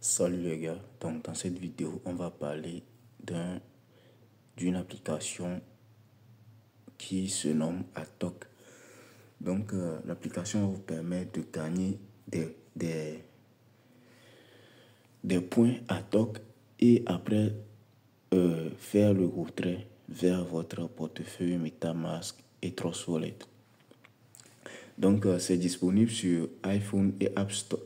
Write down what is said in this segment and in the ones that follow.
Salut les gars, donc dans cette vidéo on va parler d'une application qui se nomme Atok. Donc l'application vous permet de gagner des points Atok et après faire le retrait vers votre portefeuille MetaMask et Trust Wallet. Donc c'est disponible sur iPhone et App Store,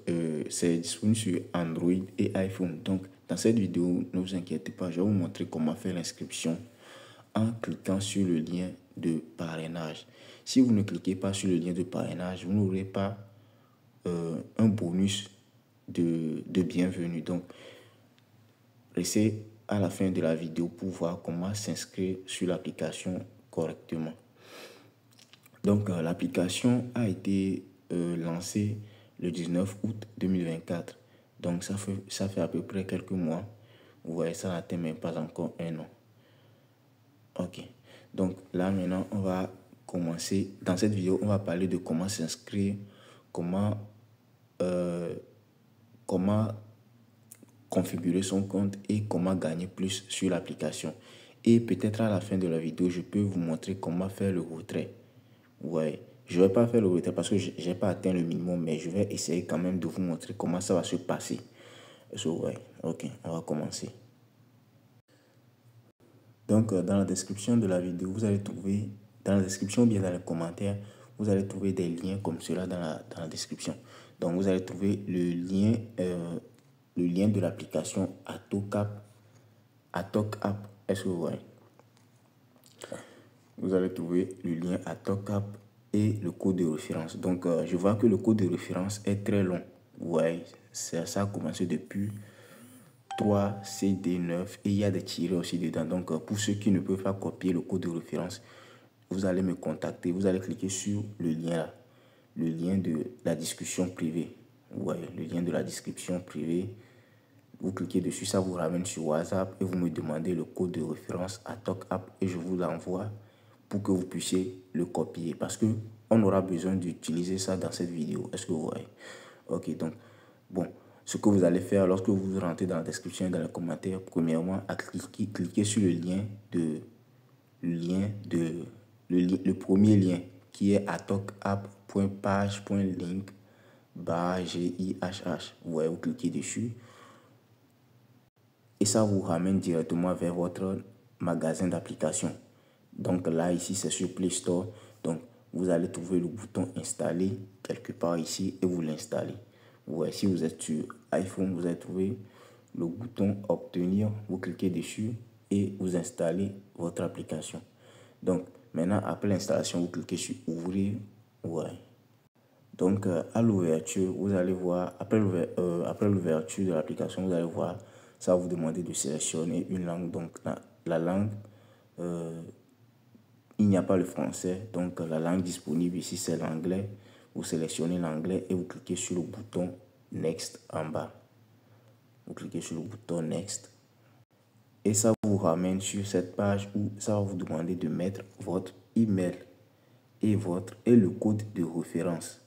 c'est disponible sur Android et iPhone. Donc dans cette vidéo, ne vous inquiétez pas, je vais vous montrer comment faire l'inscription en cliquant sur le lien de parrainage. Si vous ne cliquez pas sur le lien de parrainage, vous n'aurez pas un bonus de bienvenue. Donc restez à la fin de la vidéo pour voir comment s'inscrire sur l'application correctement. Donc, l'application a été lancée le 19 août 2024. Donc, ça fait à peu près quelques mois. Vous voyez, ça n'atteint même pas encore un an. Ok. Donc, là, maintenant, on va commencer. Dans cette vidéo, on va parler de comment s'inscrire, comment configurer son compte et comment gagner plus sur l'application. Et peut-être à la fin de la vidéo, je peux vous montrer comment faire le retrait. Ouais, je vais pas faire le retrait parce que j'ai pas atteint le minimum, mais je vais essayer quand même de vous montrer comment ça va se passer. Ouais, ok, on va commencer. Donc, dans la description de la vidéo, vous allez trouver, dans la description ou bien dans les commentaires, vous allez trouver des liens comme cela dans la description. Donc, vous allez trouver le lien de l'application Atok App. Est-ce que vous voyez? Vous allez trouver le lien Atok App et le code de référence. Donc, je vois que le code de référence est très long. Ouais, ça a commencé depuis 3CD9 et il y a des tirets aussi dedans. Donc, pour ceux qui ne peuvent pas copier le code de référence, vous allez me contacter. Vous allez cliquer sur le lien là, le lien de la discussion privée. Ouais, le lien de la description privée. Vous cliquez dessus, ça vous ramène sur WhatsApp et vous me demandez le code de référence Atok App et je vous l'envoie pour que vous puissiez le copier parce que on aura besoin d'utiliser ça dans cette vidéo. Est-ce que vous voyez? Ok, donc bon, ce que vous allez faire lorsque vous rentrez dans la description et dans les commentaires, premièrement, cliquer sur le premier lien qui est atokapp.page.link/GIHH. Vous cliquez dessus et ça vous ramène directement vers votre magasin d'application. Donc là, ici, c'est sur Play Store. Donc, vous allez trouver le bouton installer quelque part ici et vous l'installez. Ouais, si vous êtes sur iPhone, vous allez trouver le bouton obtenir. Vous cliquez dessus et vous installez votre application. Donc, maintenant, après l'installation, vous cliquez sur ouvrir. Ouais. Donc, à l'ouverture, vous allez voir, après l'ouverture de l'application, vous allez voir, ça va vous demander de sélectionner une langue. Donc, la langue, il n'y a pas le français. Donc, la langue disponible ici, c'est l'anglais. Vous sélectionnez l'anglais et vous cliquez sur le bouton Next en bas. Vous cliquez sur le bouton Next. Et ça vous ramène sur cette page où ça va vous demander de mettre votre email et le code de référence.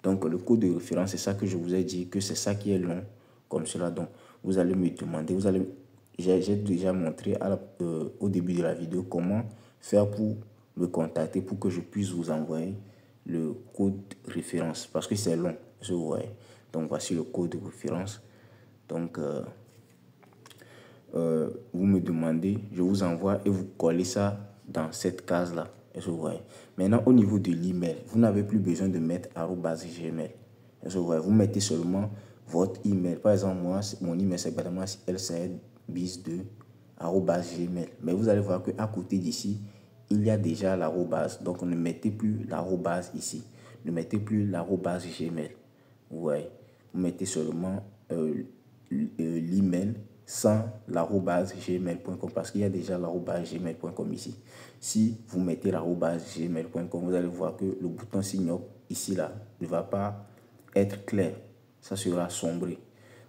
Donc, le code de référence, c'est ça que je vous ai dit, que c'est ça qui est long, comme cela. Donc, vous allez me demander, j'ai déjà montré au début de la vidéo comment faire pour me contacter, pour que je puisse vous envoyer le code de référence, parce que c'est long, je vois. Donc, voici le code de référence. Donc, vous me demandez, je vous envoie et vous collez ça dans cette case-là. Est-ce que vous voyez? Maintenant, au niveau de l'email, vous n'avez plus besoin de mettre @gmail. Est-ce que vous voyez? Vous mettez seulement votre email. Par exemple, moi, mon email, c'est lcbis2@gmail. Mais vous allez voir qu'à côté d'ici, il y a déjà l'arrobase. Donc, ne mettez plus l'arrobase ici. Ne mettez plus @gmail. Vous voyez? Vous mettez seulement l'email sans @gmail.com parce qu'il y a déjà @gmail.com ici. Si vous mettez @gmail.com, vous allez voir que le bouton sign up ici là ne va pas être clair, ça sera sombré.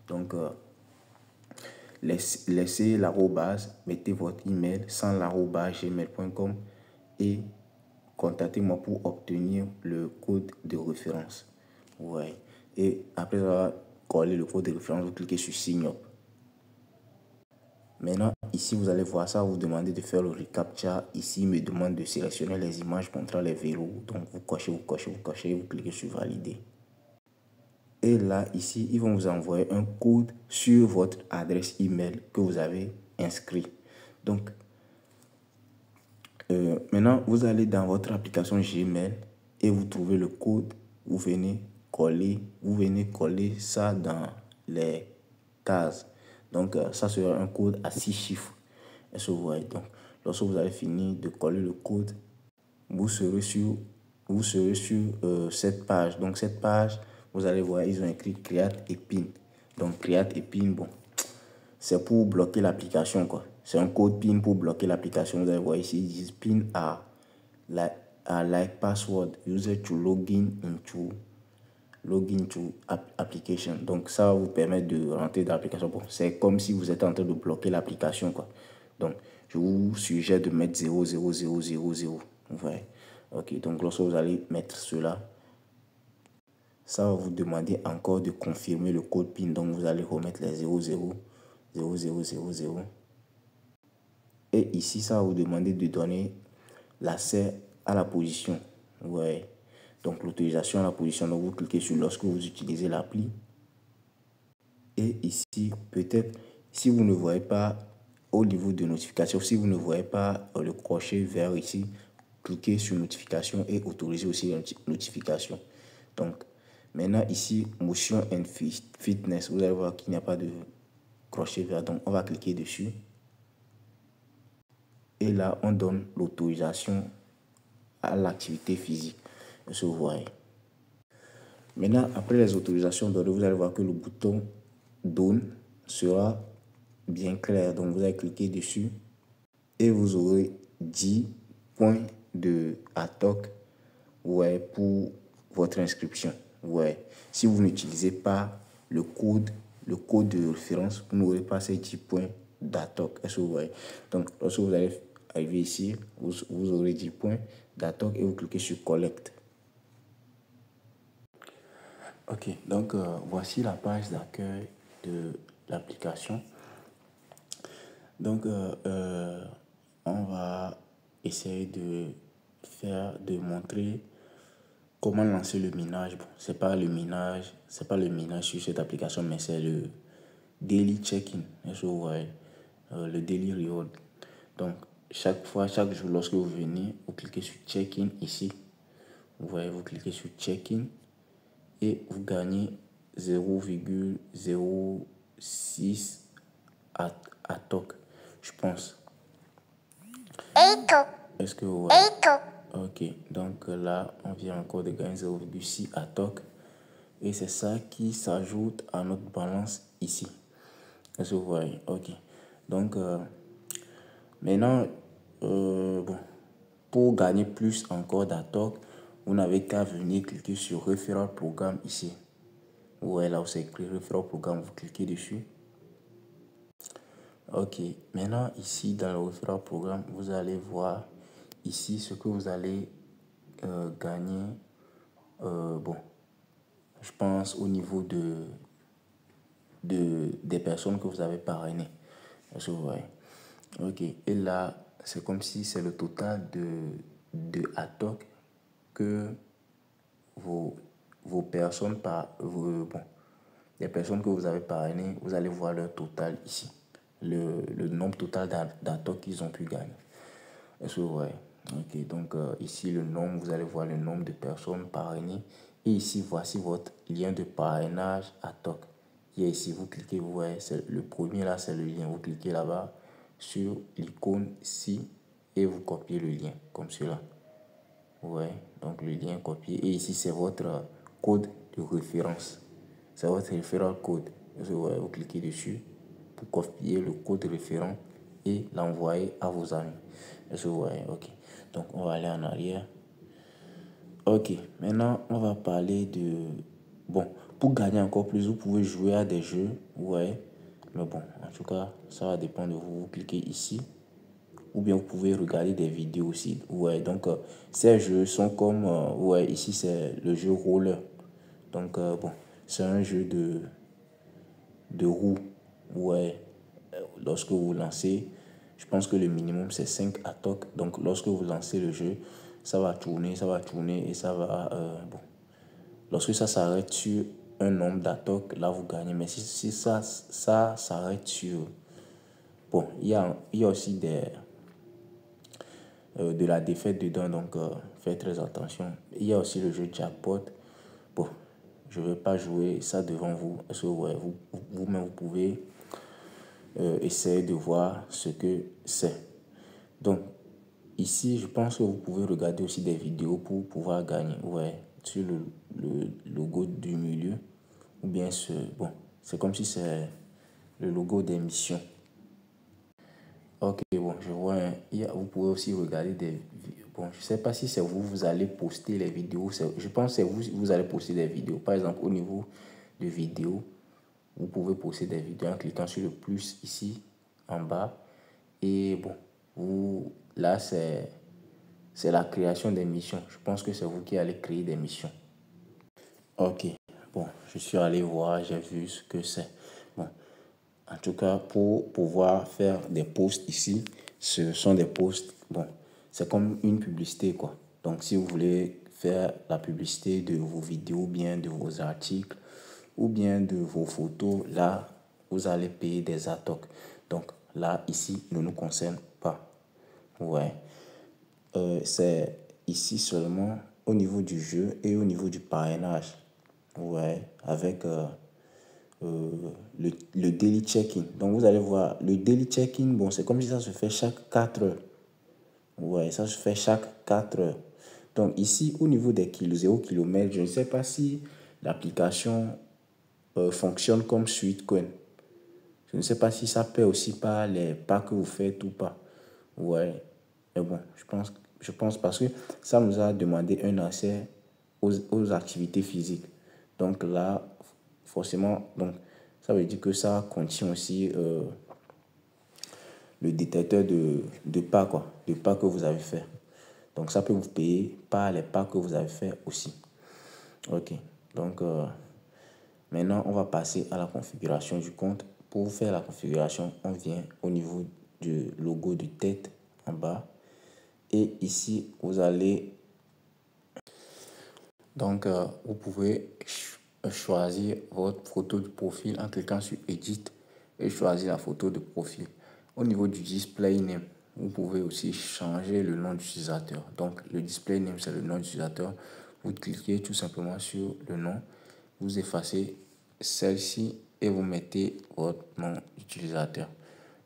Donc laissez l'arrobase, mettez votre email sans @gmail.com et contactez-moi pour obtenir le code de référence. Ouais. Et après avoir coller le code de référence, vous cliquez sur Sign Up. Maintenant, ici, vous allez voir ça, vous demandez de faire le reCAPTCHA. Ici, il me demande de sélectionner les images montrant les verrous. Donc, vous cochez, vous cliquez sur Valider. Et là, ici, ils vont vous envoyer un code sur votre adresse email que vous avez inscrit. Donc, maintenant, vous allez dans votre application Gmail et vous trouvez le code. Vous venez coller ça dans les cases. Donc, ça sera un code à 6 chiffres. Est-ce que vous voyez? Donc, lorsque vous avez fini de coller le code, vous serez sur cette page. Donc, cette page, vous allez voir, ils ont écrit Create et Pin. Donc, Create et Pin, bon, c'est pour bloquer l'application, quoi. C'est un code PIN pour bloquer l'application. Vous allez voir ici, ils disent PIN à like password user to login to application. Donc, ça va vous permettre de rentrer dans l'application. Bon, c'est comme si vous êtes en train de bloquer l'application, quoi. Donc, je vous suggère de mettre 00000. Vous voyez? Ok, donc lorsque vous allez mettre cela, ça va vous demander encore de confirmer le code PIN. Donc, vous allez remettre les 000000. Et ici, ça va vous demander de donner l'accès à la position. Ouais. Donc, l'autorisation à la position. Donc, vous cliquez sur lorsque vous utilisez l'appli. Et ici, peut-être, si vous ne voyez pas au niveau de notification, si vous ne voyez pas le crochet vert ici, cliquez sur notification et autorisez aussi la notification. Donc, maintenant ici, motion and fitness, vous allez voir qu'il n'y a pas de crochet vert. Donc, on va cliquer dessus. Et là, on donne l'autorisation à l'activité physique. Est-ce que vous voyez? Maintenant, après les autorisations données, vous allez voir que le bouton Done sera bien clair. Donc, vous allez cliquer dessus et vous aurez 10 points de ATOC, ouais, pour votre inscription. Ouais. Si vous n'utilisez pas le code de référence, vous n'aurez pas ces 10 points d'ATOC. Est-ce que vous voyez? Donc, lorsque vous allez arriver ici, vous aurez 10 points d'ATOC et vous cliquez sur Collect. Ok, donc voici la page d'accueil de l'application. Donc, on va essayer de montrer comment lancer le minage. Bon, c'est pas le minage sur cette application, mais c'est le daily check-in. Est-ce que vous voyez? Le daily reward. Donc, chaque jour, lorsque vous venez, vous cliquez sur check-in ici. Vous voyez, vous cliquez sur check-in et vous gagnez 0,06 ATOC, je pense. Est-ce que vous voyez? Ok, donc là, on vient encore de gagner 0,6 ATOC. Et c'est ça qui s'ajoute à notre balance ici. Est-ce que vous voyez? Ok. Donc, maintenant, bon, pour gagner plus encore d'ATOC, vous n'avez qu'à venir cliquer sur Referral Programme ici. Vous voyez là où c'est écrit Referral Programme, vous cliquez dessus. Ok, maintenant ici dans le Referral Programme, vous allez voir ici ce que vous allez gagner. Bon, je pense au niveau des personnes que vous avez parrainées. Est-ce que vous voyez? Ok, et là, c'est comme si c'est le total de ATOC que vos personnes, les personnes que vous avez parrainées, vous allez voir leur total ici. Le nombre total d'ATOC qu'ils ont pu gagner. Est-ce que vous voyez? Ok, donc ici, le nombre, vous allez voir le nombre de personnes parrainées. Et ici, voici votre lien de parrainage ATOC. Et ici, vous cliquez, vous voyez, le premier là, c'est le lien. Vous cliquez là-bas sur l'icône ici et vous copiez le lien comme cela. Vous voyez, donc le lien copié. Et ici, c'est votre code de référence. C'est votre referral code. Vous cliquez dessus pour copier le code référent et l'envoyer à vos amis. Est-ce que vous voyez? Ok. Donc, on va aller en arrière. Ok. Maintenant, on va parler de... Bon, pour gagner encore plus, vous pouvez jouer à des jeux. Vous voyez? Mais bon, en tout cas, ça va dépendre de vous. Vous cliquez ici. Ou bien vous pouvez regarder des vidéos aussi. Ouais, donc, ces jeux sont comme... ouais, ici, c'est le jeu Roller. Donc, bon, c'est un jeu de roues. Ouais, lorsque vous lancez, je pense que le minimum c'est 5 atoks. Donc lorsque vous lancez le jeu, ça va tourner et ça va... bon. Lorsque ça s'arrête sur un nombre d'atoks, là vous gagnez. Mais si ça s'arrête sur... Bon, il y a aussi de la défaite dedans, donc faites très attention. Il y a aussi le jeu jackpot. Bon, je ne vais pas jouer ça devant vous. Parce que ouais, vous-même, vous pouvez essayer de voir ce que c'est. Donc, ici, je pense que vous pouvez regarder aussi des vidéos pour pouvoir gagner. Ouais, sur le logo du milieu. Ou bien bon, c'est comme si c'est le logo des missions. Ok, bon, je vois. Hein. Vous pouvez aussi regarder des... Bon, je ne sais pas si c'est vous, vous allez poster les vidéos. Je pense que c'est vous allez poster des vidéos. Par exemple, au niveau de vidéos, vous pouvez poster des vidéos en cliquant sur le plus ici, en bas. Et bon, là, c'est la création des missions. Je pense que c'est vous qui allez créer des missions. Ok, bon, je suis allé voir, j'ai vu ce que c'est. Bon, en tout cas, pour pouvoir faire des posts ici, ce sont des posts, bon, c'est comme une publicité, quoi. Donc, si vous voulez faire la publicité de vos vidéos, bien de vos articles, ou bien de vos photos, là, vous allez payer des atoks. Donc, là, ici, ne nous concerne pas. Ouais. C'est ici seulement au niveau du jeu et au niveau du parrainage. Ouais, avec le daily check-in. Donc, vous allez voir, le daily check-in, bon, c'est comme si ça se fait chaque 4 heures. Ouais, ça se fait chaque 4 heures. Donc, ici, au niveau des 0 km, je ne sais pas si l'application fonctionne comme Sweetcoin. Je ne sais pas si ça paie aussi par les pas que vous faites ou pas. Ouais, mais bon, je pense parce que ça nous a demandé un accès aux activités physiques. Donc là, forcément, donc, ça veut dire que ça contient aussi le détecteur de pas, quoi, de pas que vous avez fait. Donc ça peut vous payer par les pas que vous avez fait aussi. Ok, donc maintenant on va passer à la configuration du compte. Pour faire la configuration, on vient au niveau du logo de tête en bas. Et ici, vous allez... Donc, vous pouvez choisir votre photo de profil en cliquant sur Edit et choisir la photo de profil. Au niveau du display name, vous pouvez aussi changer le nom d'utilisateur. Donc, le display name, c'est le nom d'utilisateur. Vous cliquez tout simplement sur le nom. Vous effacez celle-ci et vous mettez votre nom d'utilisateur.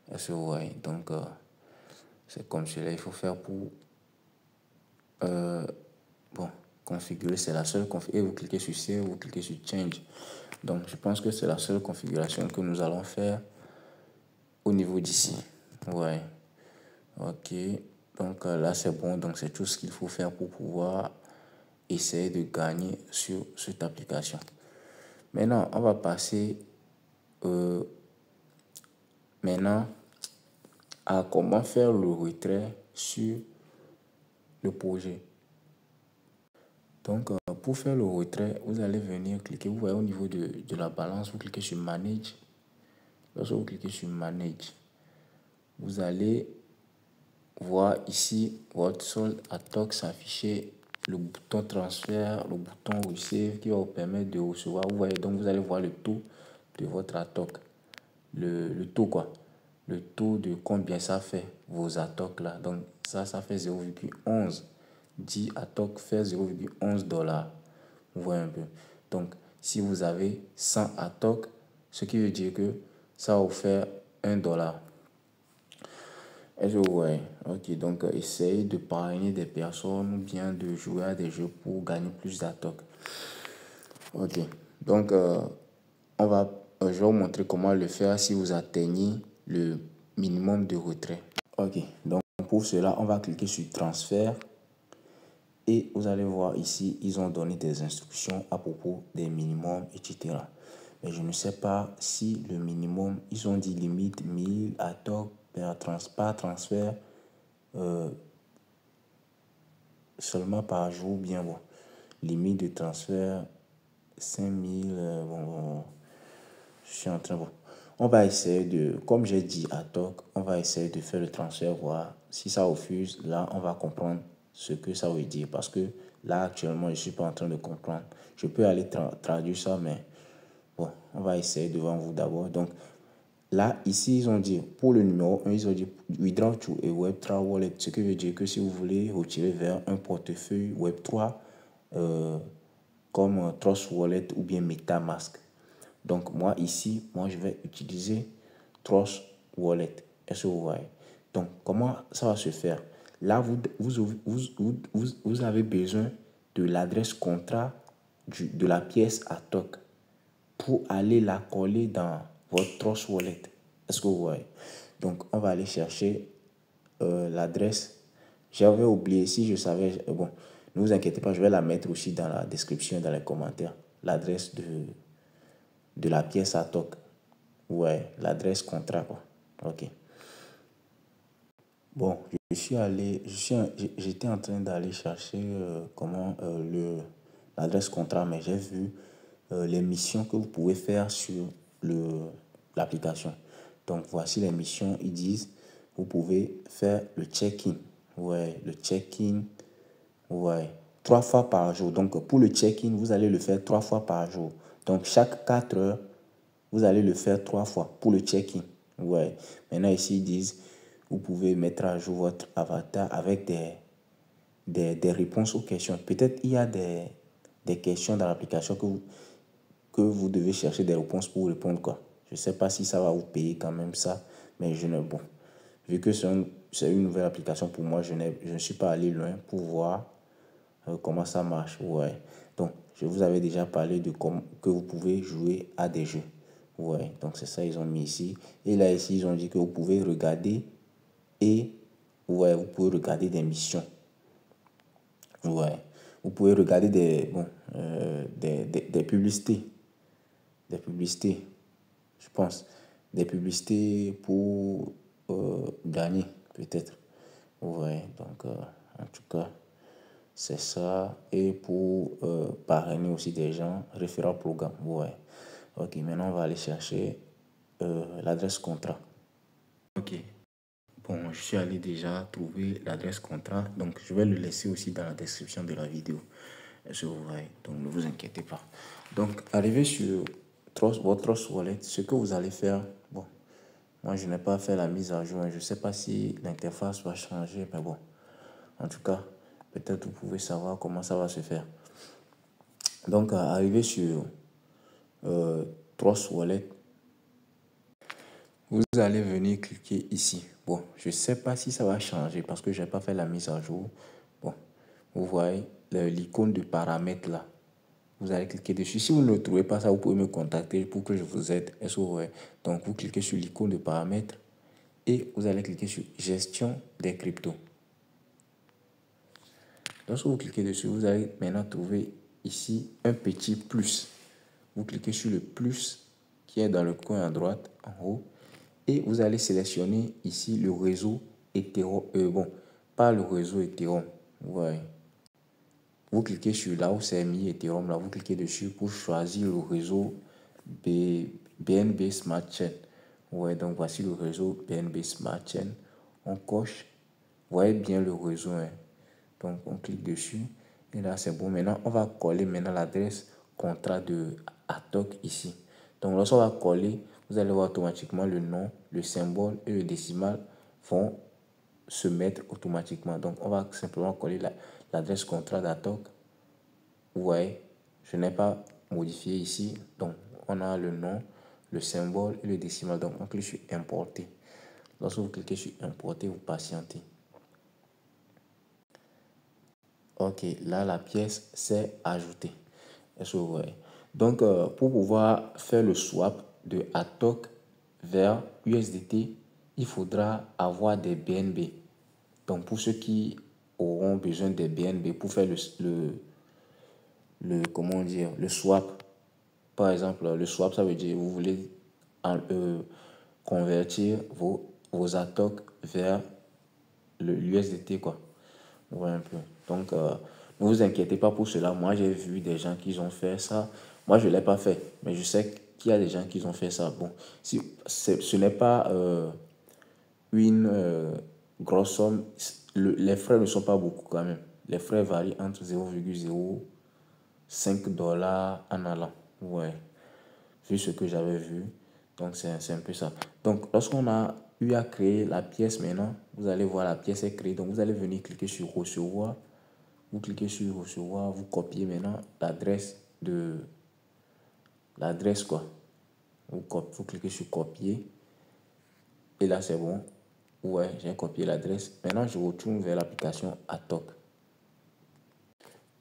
Est-ce que vous voyez? Donc, c'est comme cela. Il faut faire pour... bon, configurer, c'est la seule configuration. Et vous cliquez sur Save, vous cliquez sur Change. Donc, je pense que c'est la seule configuration que nous allons faire au niveau d'ici. Ouais. Ok. Donc, là, c'est bon. Donc, c'est tout ce qu'il faut faire pour pouvoir essayer de gagner sur cette application. Maintenant, on va passer maintenant à comment faire le retrait sur le projet. Donc, pour faire le retrait, vous allez venir cliquer, vous voyez au niveau de la balance, vous cliquez sur Manage. Lorsque vous cliquez sur Manage, vous allez voir ici votre solde atoks s'afficher, le bouton transfert, le bouton receive qui va vous permettre de recevoir. Vous voyez, donc vous allez voir le taux de votre atok. Le taux quoi. Le taux de combien ça fait vos atoks là. Donc ça fait 0,11. 10 atoks fait 0,11 $. Vous voyez un peu. Donc si vous avez 100 atoks, ce qui veut dire que ça va vous faire 1 $. Est-ce que vous voyez? Ok, donc essayez de parrainer des personnes ou bien de jouer à des jeux pour gagner plus d'atoks. Ok, donc je vais vous montrer comment le faire si vous atteignez le minimum de retrait. Ok, donc pour cela, on va cliquer sur transfert et vous allez voir ici, ils ont donné des instructions à propos des minimums, etc. Mais je ne sais pas si le minimum, ils ont dit limite 1000 atoks par transfert seulement par jour, bien bon. Limite de transfert 5000, bon, je suis en train, bon. on va essayer de, comme j'ai dit à Toc, on va essayer de faire le transfert, voir si ça refuse. Là, on va comprendre ce que ça veut dire. Parce que là, actuellement, je ne suis pas en train de comprendre. Je peux aller traduire ça, mais bon, on va essayer devant vous d'abord. Donc, là, ici, ils ont dit, pour le numéro 1, ils ont dit withdraw to a Web3 wallet. Ce qui veut dire que si vous voulez retirer vers un portefeuille Web3, comme Trust Wallet ou bien MetaMask. Donc, moi, ici, je vais utiliser Trust Wallet. Est-ce que vous voyez? Donc, comment ça va se faire? Là, vous avez besoin de l'adresse contrat de la pièce à TOC pour aller la coller dans votre Trust Wallet. Est-ce que vous voyez? Donc, on va aller chercher l'adresse. J'avais oublié, si je savais, bon, ne vous inquiétez pas, je vais la mettre aussi dans la description, dans les commentaires. L'adresse de la pièce à TOC. Ouais, l'adresse contrat, quoi. Ok. Bon, j'étais en train d'aller chercher l'adresse contrat, mais j'ai vu les missions que vous pouvez faire sur l'application. Donc, voici les missions. Ils disent, vous pouvez faire le check-in. Ouais, le check-in. Ouais, 3 fois par jour. Donc, pour le check-in, vous allez le faire 3 fois par jour. Donc, chaque 4 heures, vous allez le faire 3 fois pour le check-in. Ouais. Maintenant, ici, ils disent, vous pouvez mettre à jour votre avatar avec des réponses aux questions. Peut-être il y a des questions dans l'application que vous devez chercher des réponses pour répondre, quoi. Je ne sais pas si ça va vous payer quand même ça, mais bon. Vu que c'est une nouvelle application pour moi, je ne suis pas allé loin pour voir comment ça marche. Ouais. Donc, je vous avais déjà parlé de que vous pouvez jouer à des jeux. Ouais. Donc, c'est ça, ils ont mis ici. Et là, ici, ils ont dit que vous pouvez regarder et ouais, vous pouvez regarder des missions. Ouais. Vous pouvez regarder des publicités. Des publicités, je pense. Des publicités pour gagner, peut-être. Ouais. Donc, en tout cas, c'est ça. Et pour parrainer aussi des gens, référent programme. Ouais. Ok, maintenant, on va aller chercher l'adresse contrat. Ok. Bon, je suis allé déjà trouver l'adresse contrat, donc je vais le laisser aussi dans la description de la vidéo. Est-ce que vous voyez? Donc ne vous inquiétez pas. Donc, arrivé sur votre Trust Wallet, ce que vous allez faire, bon, moi je n'ai pas fait la mise à jour, je ne sais pas si l'interface va changer, mais bon, en tout cas, peut-être vous pouvez savoir comment ça va se faire. Donc, arrivé sur Trust Wallet, vous allez venir cliquer ici. Bon, je ne sais pas si ça va changer parce que je n'ai pas fait la mise à jour. Bon, vous voyez l'icône de paramètres là. Vous allez cliquer dessus. Si vous ne le trouvez pas ça, vous pouvez me contacter pour que je vous aide. Est-ce que vous voyez? Donc, vous cliquez sur l'icône de paramètres et vous allez cliquer sur gestion des cryptos. Lorsque vous cliquez dessus, vous allez maintenant trouver ici un petit plus. Vous cliquez sur le plus qui est dans le coin à droite, en haut. Et vous allez sélectionner ici le réseau Ethereum. Bon, pas le réseau Ethereum. Ouais. Vous cliquez sur là où c'est mis Ethereum. Là, vous cliquez dessus pour choisir le réseau BNB Smart Chain. Ouais, donc voici le réseau BNB Smart Chain. On coche. Vous voyez bien le réseau. Hein. Donc, on clique dessus. Et là, c'est bon. Maintenant, on va coller maintenant l'adresse contrat de ATOC ici. Donc, lorsqu'on va coller, vous allez voir automatiquement le nom, le symbole et le décimal vont se mettre automatiquement. Donc, on va simplement coller l'adresse contrat d'ATOC. Vous voyez, je n'ai pas modifié ici. Donc, on a le nom, le symbole et le décimal. Donc, on clique sur importer. Lorsque vous cliquez sur importer, vous patientez. Ok, là, la pièce s'est ajoutée. Est-ce que vous voyez? Donc, pour pouvoir faire le swap de ATOC vers USDT, il faudra avoir des BNB. Donc, pour ceux qui auront besoin des BNB pour faire comment dire, le swap. Par exemple, le swap, ça veut dire vous voulez convertir vos ATOC vers l'USDT, quoi. Vous voyez un peu. Donc, ne vous inquiétez pas pour cela. Moi, j'ai vu des gens qui ont fait ça. Moi, je ne l'ai pas fait. Mais je sais qu'il y a des gens qui ont fait ça. Bon, si, ce n'est pas une grosse somme. Les frais ne sont pas beaucoup quand même. Les frais varient entre 0,05 $ en allant. Ouais, vu ce que j'avais vu. Donc, c'est un peu ça. Donc, lorsqu'on a eu à créer la pièce maintenant, vous allez voir la pièce est créée. Donc, vous allez venir cliquer sur recevoir. Vous cliquez sur recevoir, vous copiez maintenant l'adresse quoi. Vous cliquez sur copier. Et là, c'est bon. Ouais, j'ai copié l'adresse. Maintenant, je retourne vers l'application Atok.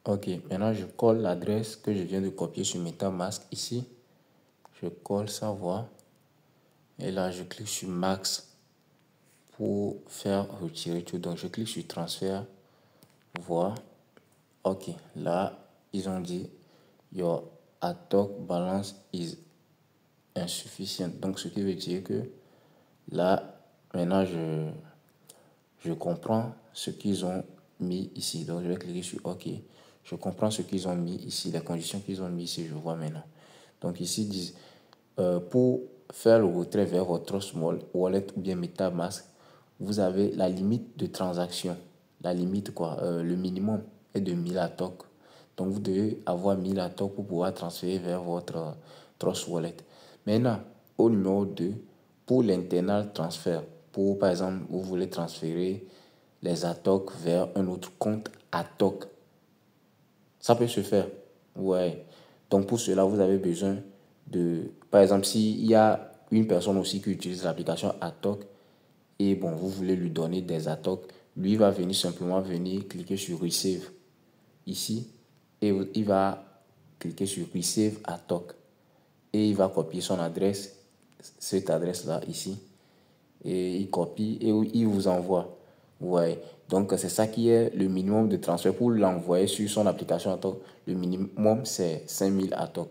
Ok, maintenant, je colle l'adresse que je viens de copier sur MetaMask ici. Je colle ça, voilà. Et là, je clique sur Max pour faire retirer tout. Donc, je clique sur transfert. Voilà. Ok, là, ils ont dit your Atok balance is insufficient. Donc, ce qui veut dire que là, maintenant, je comprends ce qu'ils ont mis ici. Donc, je vais cliquer sur OK. Je comprends ce qu'ils ont mis ici, les conditions qu'ils ont mis ici, je vois maintenant. Donc, ici, ils disent, pour faire le retrait vers votre Small Wallet ou bien MetaMask, vous avez la limite de transaction. La limite, quoi, le minimum est de 1000 ATOC. Donc, vous devez avoir 1000 ATOC pour pouvoir transférer vers votre Trust Wallet. Maintenant, au numéro 2, pour l'internal transfert, pour par exemple, vous voulez transférer les ATOC vers un autre compte ATOC. Ça peut se faire. Ouais. Donc, pour cela, vous avez besoin de... Par exemple, s'il y a une personne aussi qui utilise l'application ATOC et bon, vous voulez lui donner des ATOC, lui va venir simplement cliquer sur Receive ici et il va cliquer sur Receive ATOC et il va copier son adresse, cette adresse-là ici, et il copie et il vous envoie. Ouais. Donc, c'est ça qui est le minimum de transfert pour l'envoyer sur son application ATOC. Le minimum, c'est 5000 ATOC.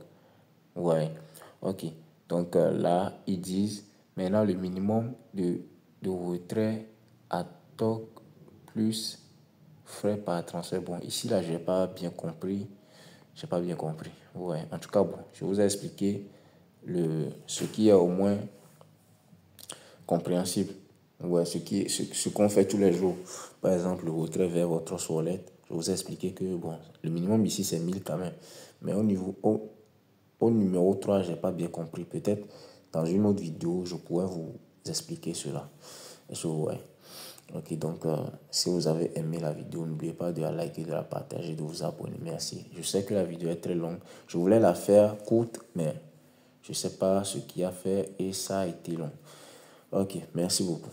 Ouais. OK. Donc, là, ils disent maintenant le minimum de retrait ATOC plus frais par transfert. Bon, ici, là, je n'ai pas bien compris. J'ai pas bien compris. Ouais. En tout cas, bon, je vous ai expliqué ce qui est au moins compréhensible. Ouais, ce qu'on fait tous les jours. Par exemple, le retrait vers votre wallet. Je vous ai expliqué que bon, le minimum ici, c'est 1000 quand même. Mais au numéro 3, je n'ai pas bien compris. Peut-être dans une autre vidéo, je pourrais vous expliquer cela. Ouais. Ok, donc si vous avez aimé la vidéo, n'oubliez pas de la liker, de la partager, de vous abonner. Merci. Je sais que la vidéo est très longue. Je voulais la faire courte, mais je ne sais pas ce qui a fait et ça a été long. Ok, merci beaucoup.